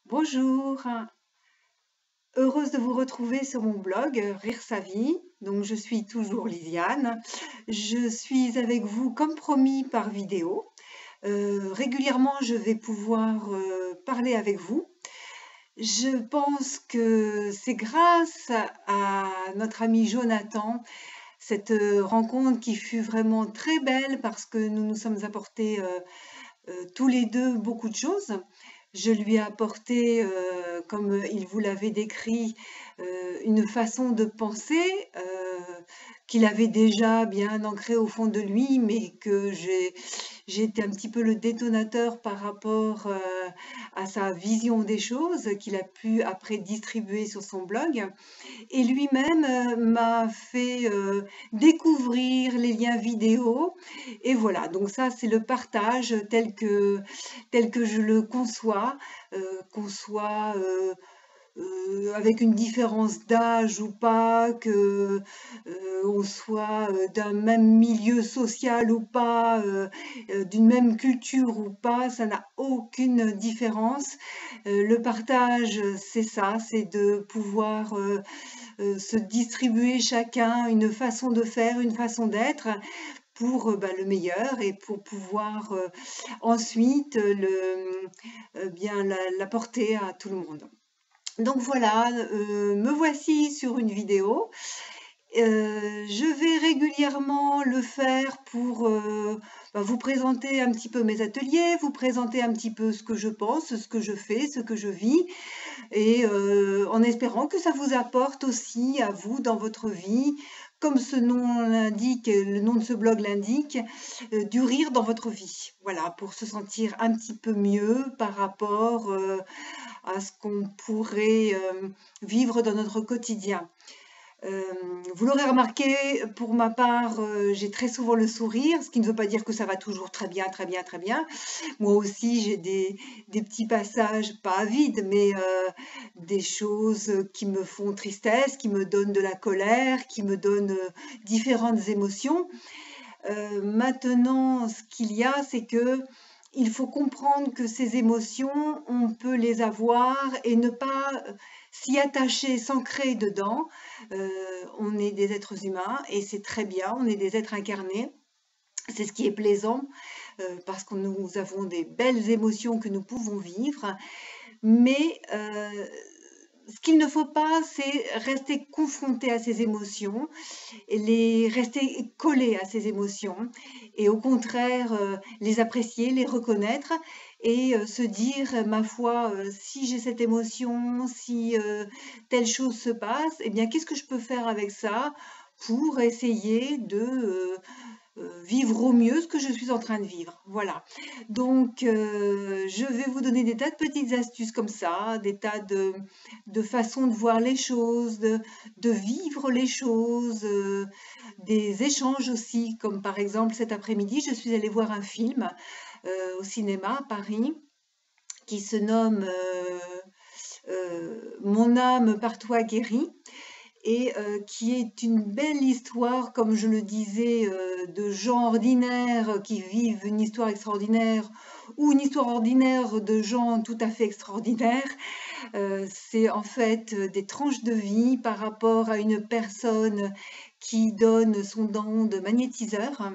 Bonjour, heureuse de vous retrouver sur mon blog Rire sa vie. Donc je suis toujours Lisiane. Je suis avec vous comme promis par vidéo. Régulièrement, je vais pouvoir parler avec vous. Je pense que c'est grâce à notre ami Jonathan, cette rencontre qui fut vraiment très belle parce que nous nous sommes apportés tous les deux beaucoup de choses. Je lui ai apporté, comme il vous l'avait décrit, une façon de penser, qu'il avait déjà bien ancrée au fond de lui, mais que j'ai été un petit peu le détonateur par rapport, à sa vision des choses, qu'il a pu après distribuer sur son blog. Et lui-même, m'a fait, découvrir les liens vidéo et voilà, donc ça, c'est le partage tel que je le conçois, qu'on soit, avec une différence d'âge ou pas, que, on soit, d'un même milieu social ou pas, d'une même culture ou pas, ça n'a aucune différence. Le partage, c'est ça, c'est de pouvoir, se distribuer chacun une façon de faire, une façon d'être pour, le meilleur et pour pouvoir, ensuite bien l'apporter à tout le monde. Donc voilà, me voici sur une vidéo. Je vais régulièrement le faire pour, vous présenter un petit peu mes ateliers, vous présenter un petit peu ce que je pense, ce que je fais, ce que je vis et en espérant que ça vous apporte aussi à vous dans votre vie, comme ce nom l'indique, le nom de ce blog l'indique, du rire dans votre vie. Voilà, pour se sentir un petit peu mieux par rapport, à ce qu'on pourrait, vivre dans notre quotidien. Vous l'aurez remarqué, pour ma part, j'ai très souvent le sourire, ce qui ne veut pas dire que ça va toujours très bien, très bien, très bien. Moi aussi, j'ai des petits passages, pas vides, mais des choses qui me font tristesse, qui me donnent de la colère, qui me donnent, différentes émotions. Maintenant, ce qu'il y a, c'est que il faut comprendre que ces émotions, on peut les avoir et ne pas, s'y attacher, s'ancrer dedans. Heu, on est des êtres humains et c'est très bien, on est des êtres incarnés. C'est ce qui est plaisant, parce que nous avons des belles émotions que nous pouvons vivre, mais ce qu'il ne faut pas, c'est rester confronté à ces émotions et rester collé à ces émotions et au contraire, les apprécier, les reconnaître et se dire: «Ma foi, si j'ai cette émotion, si, telle chose se passe, eh bien, qu'est-ce que je peux faire avec ça pour essayer de, vivre au mieux ce que je suis en train de vivre?» Voilà. Donc je vais vous donner des tas de petites astuces comme ça, des tas de façons de voir les choses, de vivre les choses, des échanges aussi, comme par exemple cet après-midi, je suis allée voir un film, au cinéma à Paris qui se nomme, «Mon âme par toi guérie» et qui est une belle histoire, comme je le disais, de gens ordinaires qui vivent une histoire extraordinaire ou une histoire ordinaire de gens tout à fait extraordinaires. C'est en fait, des tranches de vie par rapport à une personne qui donne son don de magnétiseur,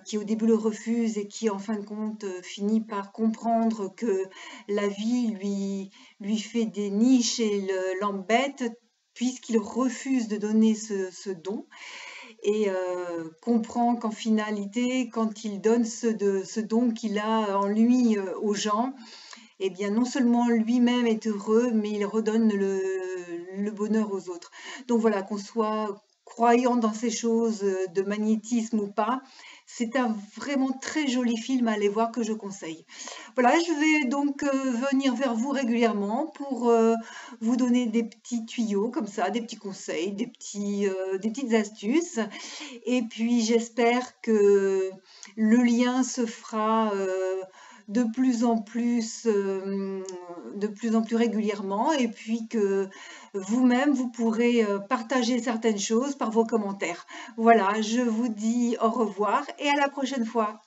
qui au début le refuse et qui en fin de compte, finit par comprendre que la vie lui fait des niches et l'embête puisqu'il refuse de donner ce don et comprend qu'en finalité, quand il donne ce don qu'il a en lui, aux gens, eh bien, non seulement lui-même est heureux, mais il redonne le bonheur aux autres. Donc voilà, qu'on soit croyant dans ces choses, de magnétisme ou pas, c'est un vraiment très joli film à aller voir que je conseille. Voilà, je vais donc, venir vers vous régulièrement pour, vous donner des petits tuyaux comme ça, des petits conseils, des petites astuces et puis j'espère que le lien se fera, de plus en plus, de plus en plus régulièrement et puis que vous-même, vous pourrez, partager certaines choses par vos commentaires. Voilà, je vous dis au revoir et à la prochaine fois.